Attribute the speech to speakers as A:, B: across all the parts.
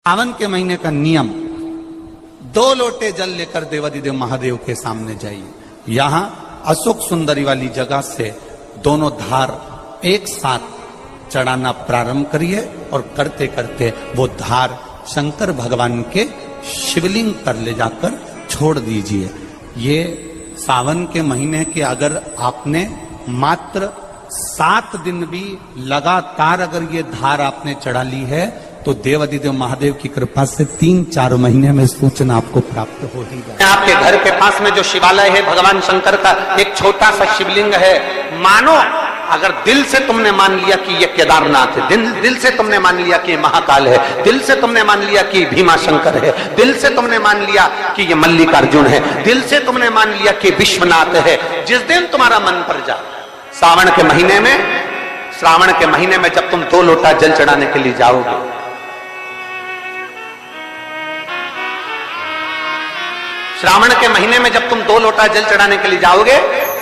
A: सावन के महीने का नियम, 2 लोटे जल लेकर देवादिदेव महादेव के सामने जाइए। यहां अशोक सुंदरी वाली जगह से दोनों धार एक साथ चढ़ाना प्रारंभ करिए और करते करते वो धार शंकर भगवान के शिवलिंग पर ले जाकर छोड़ दीजिए। ये सावन के महीने के अगर आपने मात्र 7 दिन भी लगातार अगर ये धार आपने चढ़ा ली है तो देवादिदेव महादेव की कृपा से 3-4 महीने में सूचना आपको प्राप्त हो ही जाए।
B: आपके घर के पास में जो शिवालय है भगवान शंकर का, एक छोटा सा शिवलिंग है। मानो अगर दिल से तुमने मान लिया कि ये केदारनाथ है, दिल से तुमने मान लिया कि ये महाकाल है, दिल से तुमने मान लिया कि भीमा शंकर है, दिल से तुमने मान लिया कि ये मल्लिकार्जुन है, दिल से तुमने मान लिया कि विश्वनाथ है। जिस दिन तुम्हारा मन पर जा, सावन के महीने में, श्रावण के महीने में जब तुम 2 लोटा जल चढ़ाने के लिए जाओगे, श्रावण के महीने में जब तुम 2 लोटा जल चढ़ाने के लिए जाओगे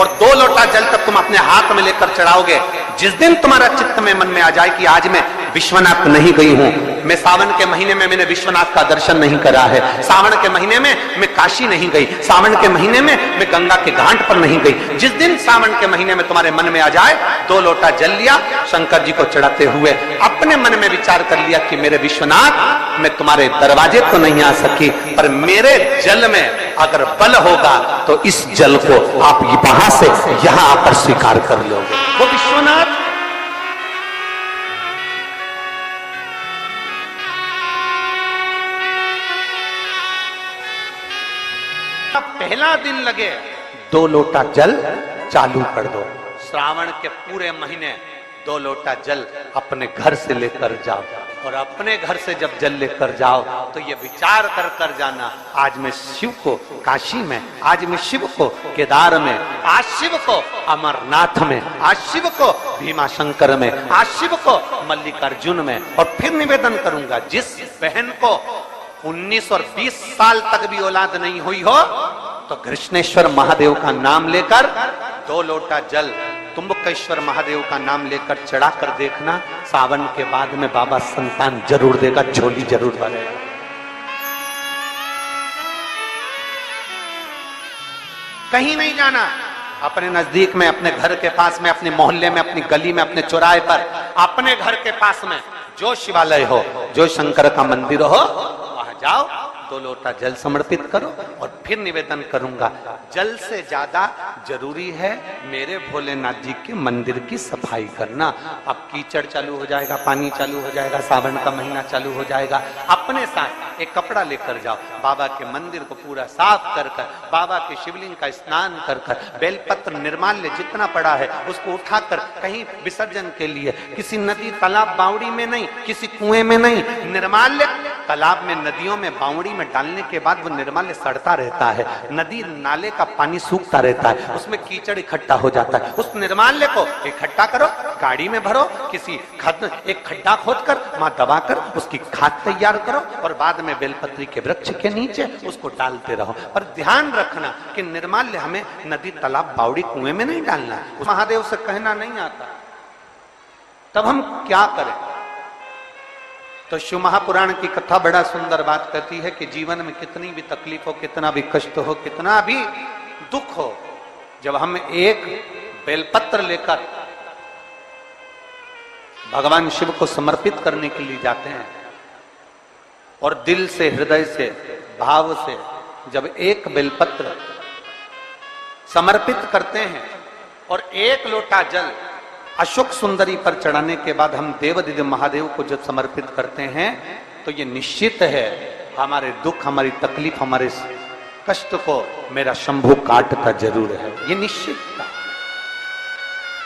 B: और 2 लोटा जल तक तुम अपने हाथ में लेकर चढ़ाओगे, जिस दिन तुम्हारा चित्त में मन में आ जाए कि आज मैं विश्वनाथ नहीं गई हूं, मैं सावन के महीने में मैंने विश्वनाथ का दर्शन नहीं करा है, सावन के महीने में मैं काशी नहीं गई, सावन के महीने में मैं गंगा के घाट पर नहीं गई, जिस दिन सावन के महीने में तुम्हारे मन में आ जाए 2 लोटा जल लिया, शंकर जी को चढ़ाते हुए अपने मन में विचार कर लिया कि मेरे विश्वनाथ, मैं तुम्हारे दरवाजे तो नहीं आ सकी, पर मेरे जल में अगर बल होगा तो इस जल को आप वहां से यहां आकर स्वीकार कर लोगे। वो विश्वनाथ पहला दिन लगे 2 लोटा जल चालू कर दो। श्रावण के पूरे महीने 2 लोटा जल अपने घर से लेकर जाओ और अपने घर से जब जल लेकर जाओ तो ये विचार कर कर जाना, आज मैं शिव को काशी में, आज मैं शिव को केदार में, आज शिव को अमरनाथ में, आज शिव को भीमा शंकर में, आज शिव को मल्लिकार्जुन में। और फिर निवेदन करूंगा, जिस बहन को 19 और 20 साल तक भी औलाद नहीं हुई हो तो कृष्णेश्वर महादेव का नाम लेकर 2 लोटा जल तुम्बकेश्वर महादेव का नाम लेकर चढ़ा कर देखना, सावन के बाद में बाबा संतान जरूर देगा, झोली जरूर भरेगा। कहीं नहीं जाना, अपने नजदीक में, अपने घर के पास में, अपने मोहल्ले में, अपनी गली में, अपने चौराहे पर, अपने घर के पास में जो शिवालय हो, जो शंकर का मंदिर हो, वहां जाओ, 2 लोटा जल समर्पित करो। और फिर निवेदन करूंगा, जल से ज्यादा जरूरी है मेरे भोलेनाथ जी के मंदिर की सफाई करना। अब कीचड़ चालू हो जाएगा, पानी चालू हो जाएगा, सावन का महीना चालू हो जाएगा, अपने साथ एक कपड़ा लेकर जाओ, बाबा के मंदिर को पूरा साफ कर कर, बाबा के शिवलिंग का स्नान कर कर, बेलपत्र निर्माल्य जितना पड़ा है उसको उठाकर कहीं विसर्जन के लिए, किसी नदी तालाब बावड़ी में नहीं, किसी कुएं में नहीं, निर्माल्य तालाब में, नदियों में, बावड़ी में डालने के बाद वो निर्माल्य सड़ता रहता है, नदी नाले का पानी सूखता रहता है, उसमें कीचड़ इकट्ठा हो जाता है। उस निर्माल्य को इकट्ठा करो, गाड़ी में भरो, किसी एक खड्डा खोदकर वहां दबाकर उसकी खाद तैयार करो और बाद में बेलपत्री के वृक्ष के नीचे उसको डालते रहो। पर ध्यान रखना कि निर्माल्य हमें नदी तालाब बावड़ी कुएं में नहीं डालना, महादेव से कहना नहीं आता। तब हम क्या करें? तो शिव महापुराण की कथा बड़ा सुंदर बात कहती है कि जीवन में कितनी भी तकलीफ हो, कितना भी कष्ट हो, कितना भी दुख हो, जब हम एक बेलपत्र लेकर भगवान शिव को समर्पित करने के लिए जाते हैं और दिल से, हृदय से, भाव से जब एक बेलपत्र समर्पित करते हैं और 1 लोटा जल अशोक सुंदरी पर चढ़ाने के बाद हम देवादिदेव महादेव को जब समर्पित करते हैं तो ये निश्चित है हमारे दुख, हमारी तकलीफ, हमारे कष्ट को मेरा शंभू काटता जरूर है, ये निश्चित था।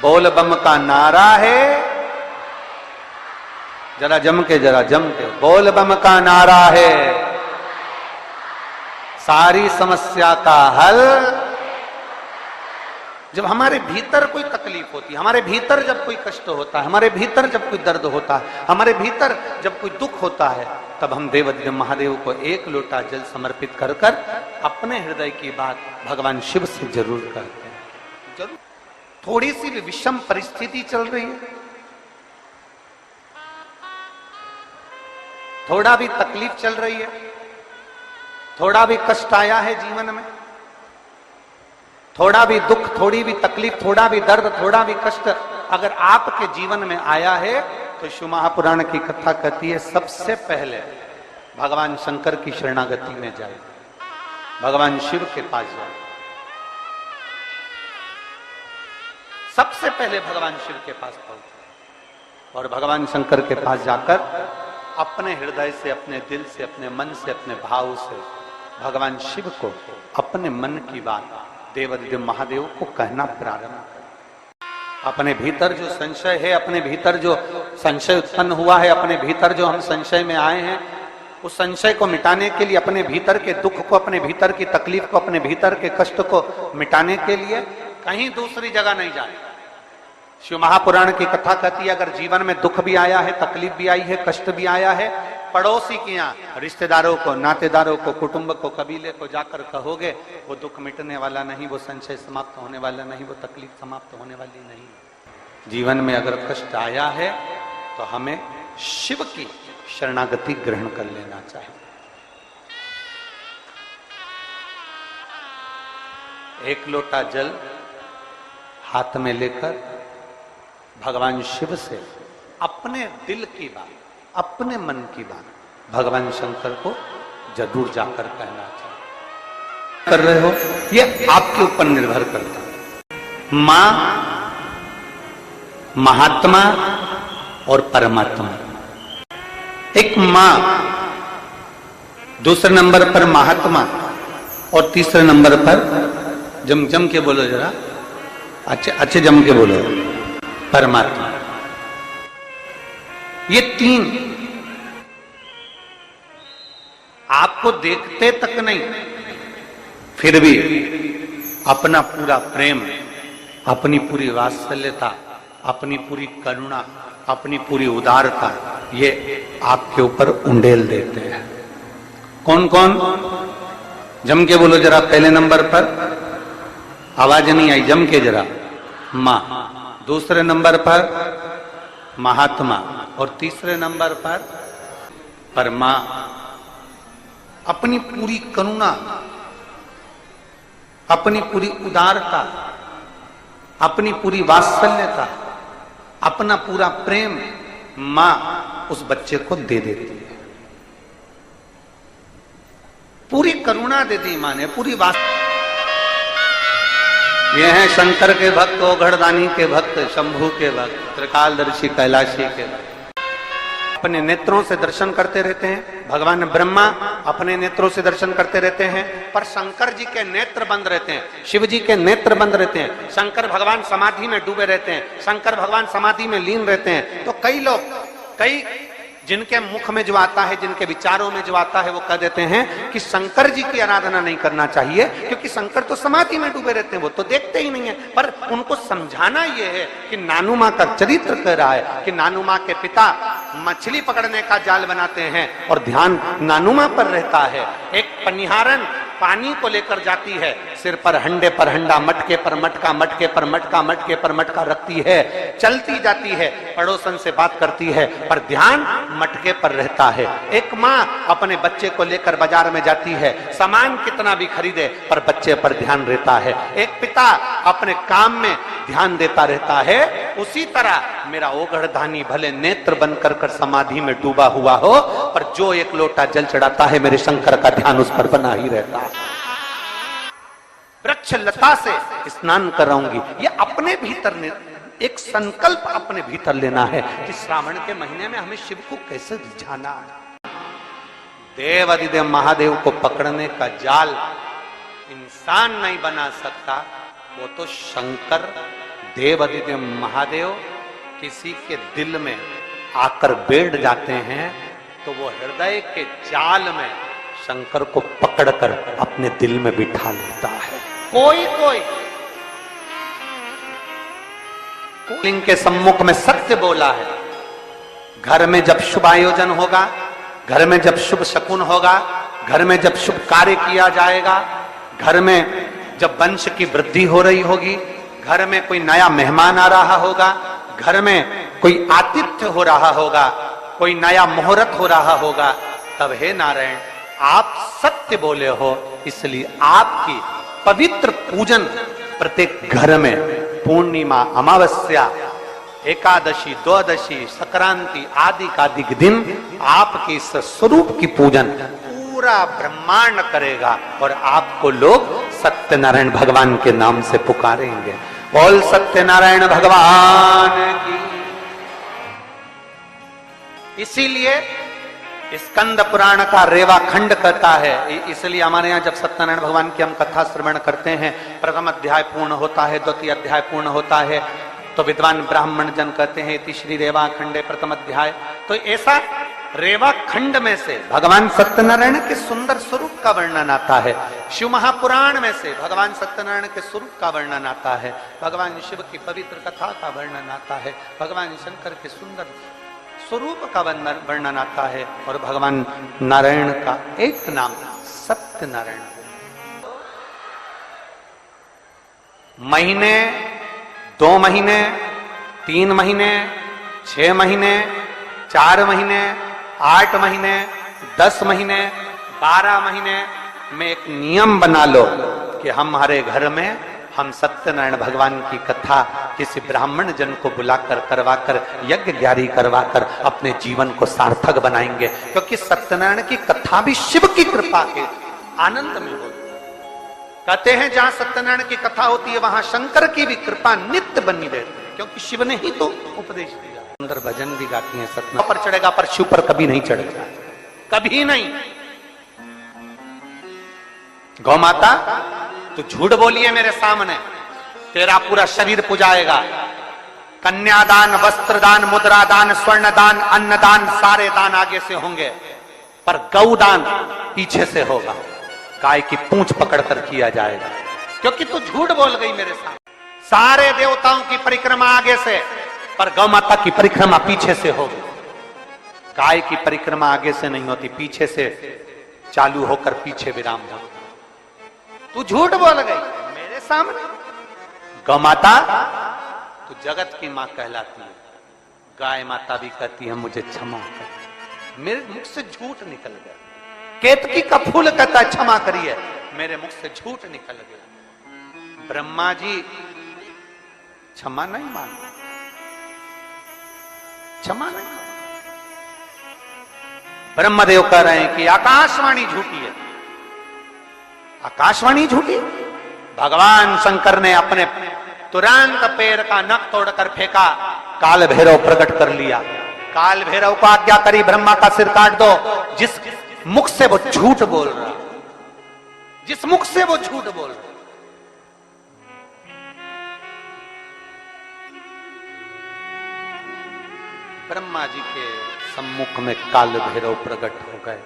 B: बोल बम का नारा है, जरा जम के, बोल बम का नारा है, सारी समस्या का हल। जब हमारे भीतर कोई तकलीफ होती है, हमारे भीतर जब कोई कष्ट होता है, हमारे भीतर जब कोई दर्द होता है, हमारे भीतर जब कोई दुख होता है, तब हम देवादिदेव महादेव को 1 लोटा जल समर्पित कर कर अपने हृदय की बात भगवान शिव से जरूर करते हैं। जरूर थोड़ी सी भी विषम परिस्थिति चल रही है थोड़ा भी तकलीफ चल रही है, थोड़ा भी कष्ट आया है जीवन में, थोड़ा भी दुख, थोड़ी भी तकलीफ, थोड़ा भी दर्द, थोड़ा भी कष्ट अगर आपके जीवन में आया है तो शिव महापुराण की कथा कहती है सबसे पहले भगवान शंकर की शरणागति में जाए, भगवान शिव के पास जाए। सबसे पहले भगवान शिव के पास पहुंचे और भगवान शंकर के पास जाकर अपने हृदय से, अपने दिल से, अपने मन से, अपने भाव से भगवान शिव को अपने मन की बात देवादिदेव महादेव को कहना प्रारंभ कर। अपने भीतर जो संशय है, अपने भीतर जो संशय उत्पन्न हुआ है, अपने भीतर जो हम संशय में आए हैं, उस संशय को मिटाने के लिए, अपने भीतर के दुख को, अपने भीतर की तकलीफ को, अपने भीतर के कष्ट को मिटाने के लिए कहीं दूसरी जगह नहीं जाए। शिव महापुराण की कथा कहती है अगर जीवन में दुख भी आया है, तकलीफ भी आई है, कष्ट भी आया है, पड़ोसी के यहाँ रिश्तेदारों को, नातेदारों को, कुटुंब को, कबीले को जाकर कहोगे, वो दुख मिटने वाला नहीं, वो संशय समाप्त होने वाला नहीं, वो तकलीफ समाप्त होने वाली नहीं। जीवन में अगर कष्ट आया है तो हमें शिव की शरणागति ग्रहण कर लेना चाहिए। एक लोटा जल हाथ में लेकर भगवान शिव से अपने दिल की बात, अपने मन की बात भगवान शंकर को जरूर जाकर कहना चाहिए। कर रहे हो ये आपके ऊपर निर्भर करता है। मां, महात्मा और परमात्मा। एक मां, दूसरे नंबर पर महात्मा और तीसरे नंबर पर जम के बोलो जरा, अच्छे जम के बोलो, परमात्मा। ये तीन आपको देखते तक नहीं, फिर भी अपना पूरा प्रेम, अपनी पूरी वात्सल्यता, अपनी पूरी करुणा, अपनी पूरी उदारता ये आपके ऊपर उंडेल देते हैं। कौन कौन? जम के बोलो जरा। पहले नंबर पर आवाज नहीं आई, जम के जरा। मां, दूसरे नंबर पर महात्मा और तीसरे नंबर पर परमा। अपनी पूरी करुणा, अपनी पूरी उदारता, अपनी पूरी वात्सल्यता, अपना पूरा प्रेम मां उस बच्चे को दे देती है। पूरी करुणा देती मां ने, पूरी वात्सल्य। ये हैं शंकर के भक्त, ओघड़दानी के भक्त, शंभू के भक्त, त्रिकालदर्शी कैलाशी के भक्त। अपने नेत्रों से दर्शन करते रहते हैं। भगवान ब्रह्मा अपने नेत्रों से दर्शन करते रहते हैं, पर शंकर जी के नेत्र बंद रहते हैं, शिव जी के नेत्र बंद रहते हैं। शंकर भगवान समाधि में डूबे रहते हैं, शंकर भगवान समाधि में लीन रहते हैं। तो कई लोग, कई जिनके मुख में जो आता है, जिनके विचारों में जो आता है, वो कह देते हैं कि शंकर जी की आराधना नहीं करना चाहिए क्योंकि शंकर तो समाधि में डूबे रहते हैं, वो तो देखते ही नहीं है। पर उनको समझाना यह है कि नानू मां का चरित्र कह रहा है कि नानू मां के पिता मछली पकड़ने का जाल बनाते हैं और ध्यान नानू मां पर रहता है। एक पनिहारन पानी को लेकर जाती है, सिर पर हंडे पर हंडा, मटके पर मटका, मटके पर मटका, मटके पर मटका रखती है, चलती जाती है, पड़ोसन से बात करती है, पर ध्यान मटके पर रहता है। एक माँ अपने बच्चे को लेकर बाजार में जाती है, सामान कितना भी खरीदे पर बच्चे पर ध्यान रहता है। एक पिता अपने काम में ध्यान देता रहता है। उसी तरह मेरा ओघड़दानी भले नेत्र बंद कर समाधि में डूबा हुआ हो, पर जो एक लोटा जल चढ़ाता है मेरे शंकर का ध्यान उस पर बना ही रहता है। वृक्ष लता से स्नान कराऊंगी, ये अपने भीतर ने एक संकल्प अपने भीतर लेना है कि श्रावण के महीने में हमें शिव को कैसे रिझाना है। देवादिदेव महादेव को पकड़ने का जाल इंसान नहीं बना सकता, वो तो शंकर देवादिदेव महादेव किसी के दिल में आकर बैठ जाते हैं तो वो हृदय के जाल में शंकर को पकड़कर अपने दिल में बिठा लेता है। कोई कोई इनके सम्मुख में सत्य बोला है। घर में जब शुभ आयोजन होगा, घर में जब शुभ शकुन होगा, घर में जब शुभ कार्य किया जाएगा, घर में जब वंश की वृद्धि हो रही होगी, घर में कोई नया मेहमान आ रहा होगा, घर में कोई आतिथ्य हो रहा होगा, कोई नया मुहूर्त हो रहा होगा, तब हे नारायण आप सत्य बोले हो, इसलिए आपकी पवित्र पूजन प्रत्येक घर में पूर्णिमा, अमावस्या, एकादशी, द्वादशी, संक्रांति आदि का अधिक दिन आपके इस स्वरूप की पूजन पूरा ब्रह्मांड करेगा और आपको लोग सत्यनारायण भगवान के नाम से पुकारेंगे। बोल सत्यनारायण भगवान की। इसीलिए स्कंद पुराण का रेवा खंड कहता है, इसलिए हमारे यहाँ जब सत्यनारायण भगवान की हम कथा श्रवण करते हैं, प्रथम अध्याय पूर्ण होता है, द्वितीय अध्याय पूर्ण होता है, तो विद्वान ब्राह्मण जन कहते हैं इति श्री रेवा खंडे प्रथम अध्याय। तो ऐसा रेवा खंड में से भगवान सत्यनारायण के सुंदर स्वरूप का वर्णन आता है। शिव महापुराण में से भगवान सत्यनारायण के स्वरूप का वर्णन आता है, भगवान शिव की पवित्र कथा का वर्णन आता है, भगवान शंकर के सुंदर स्वरूप का वर्णन आता है, और भगवान नारायण का एक नाम सत्यनारायण। महीने, 2 महीने, 3 महीने, 6 महीने, 4 महीने, 8 महीने, 10 महीने, 12 महीने में एक नियम बना लो कि हमारे घर में हम सत्यनारायण भगवान की कथा किसी ब्राह्मण जन को बुलाकर करवाकर यज्ञ ग्यारी करवाकर अपने जीवन को सार्थक बनाएंगे, क्योंकि सत्यनारायण की कथा भी शिव की कृपा के आनंद में होती। कहते हैं जहां सत्यनारायण की कथा होती है वहां शंकर की भी कृपा नित्य बनी रहती है, क्योंकि शिव ने ही तो उपदेश दिया। सुंदर भजन भी गाती हैं, सत्यनारायण पर चढ़ेगा पर शिव पर कभी नहीं चढ़ेगा, कभी नहीं। गौ माता तू झूठ बोली है मेरे सामने, तेरा पूरा शरीर पुजाएगा। कन्यादान, वस्त्रदान, मुद्रादान, स्वर्णदान, अन्नदान, सारे दान आगे से होंगे, पर गौदान पीछे से होगा। गाय की पूंछ पकड़कर किया जाएगा, क्योंकि तू झूठ बोल गई मेरे सामने। सारे देवताओं की परिक्रमा आगे से, पर गौ माता की परिक्रमा पीछे से होगी। गाय की परिक्रमा आगे से नहीं होती, पीछे से चालू होकर पीछे विराम होती। तू झूठ बोल गई मेरे सामने। गौ माता तू जगत की मां कहलाती है, गाय माता भी कहती है मुझे क्षमा कर, मेरे मुख से झूठ निकल गया। केतकी का फूल कहता है क्षमा करिए, मेरे मुख से झूठ निकल गया। ब्रह्मा जी क्षमा नहीं मांगे, क्षमा नहीं। ब्रह्मदेव कह रहे हैं कि आकाशवाणी झूठी है, आकाशवाणी झूठी। भगवान शंकर ने अपने तुरंत पैर का नख तोड़कर फेंका, काल भैरव प्रकट कर लिया। काल भैरव को आज्ञा करी ब्रह्मा का सिर काट दो। जिस मुख से वो झूठ बोल रहा, जिस मुख से वो झूठ बोल रहा, ब्रह्मा जी के सम्मुख में काल भैरव प्रकट हो गए।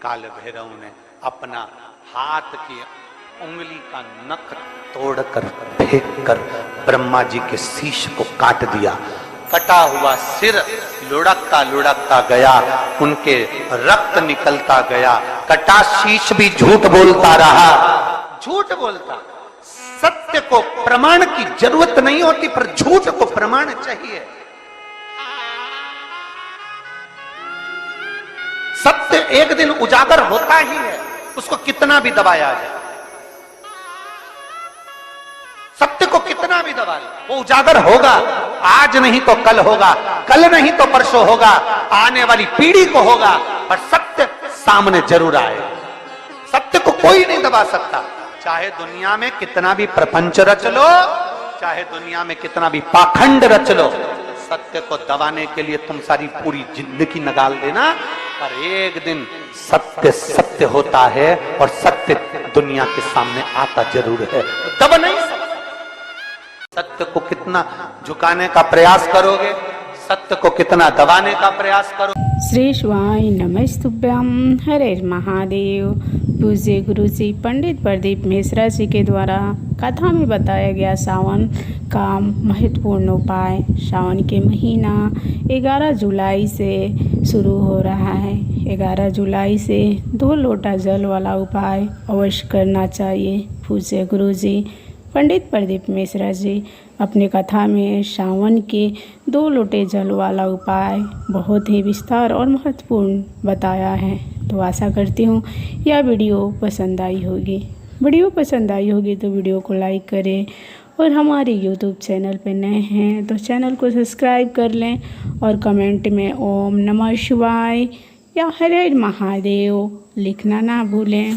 B: काल भैरव ने अपना हाथ की उंगली का नख तोड़कर फेंककर ब्रह्मा जी के शीश को काट दिया। कटा हुआ सिर लुढ़कता लुढ़कता गया, उनके रक्त निकलता गया। कटा शीश भी झूठ बोलता रहा, झूठ बोलता। सत्य को प्रमाण की जरूरत नहीं होती, पर झूठ को प्रमाण चाहिए। सत्य एक दिन उजागर होता ही है, उसको कितना भी दबाया जाए। सत्य को कितना भी दबा ले, वो उजागर होगा। आज नहीं तो कल होगा, कल नहीं तो परसों होगा, आने वाली पीढ़ी को होगा, पर सत्य सामने जरूर आएगा। सत्य को कोई नहीं दबा सकता। चाहे दुनिया में कितना भी प्रपंच रच लो, चाहे दुनिया में कितना भी पाखंड रच लो, सत्य को दबाने के लिए तुम सारी पूरी जिंदगी निकाल देना, पर एक दिन सत्य सत्य होता है और सत्य दुनिया के सामने आता जरूर है, दब नहीं सकता। सत्य को कितना झुकाने का प्रयास करोगे, सत्य को कितना दबाने का प्रयास करोगे।
C: श्री शिवाय नमस्तुभ्यम। हरे महादेव। पूज्य गुरु जी पंडित प्रदीप मिश्रा जी के द्वारा कथा में बताया गया सावन का महत्वपूर्ण उपाय। सावन के महीना 11 जुलाई से शुरू हो रहा है। 11 जुलाई से 2 लोटा जल वाला उपाय अवश्य करना चाहिए। पूज्य गुरु जी पंडित प्रदीप मिश्रा जी अपने कथा में सावन के 2 लोटे जल वाला उपाय बहुत ही विस्तार और महत्वपूर्ण बताया है। तो आशा करती हूँ यह वीडियो पसंद आई होगी। वीडियो पसंद आई होगी तो वीडियो को लाइक करें और हमारे यूट्यूब चैनल पर नए हैं तो चैनल को सब्सक्राइब कर लें और कमेंट में ओम नमः शिवाय या हर हर महादेव लिखना ना भूलें।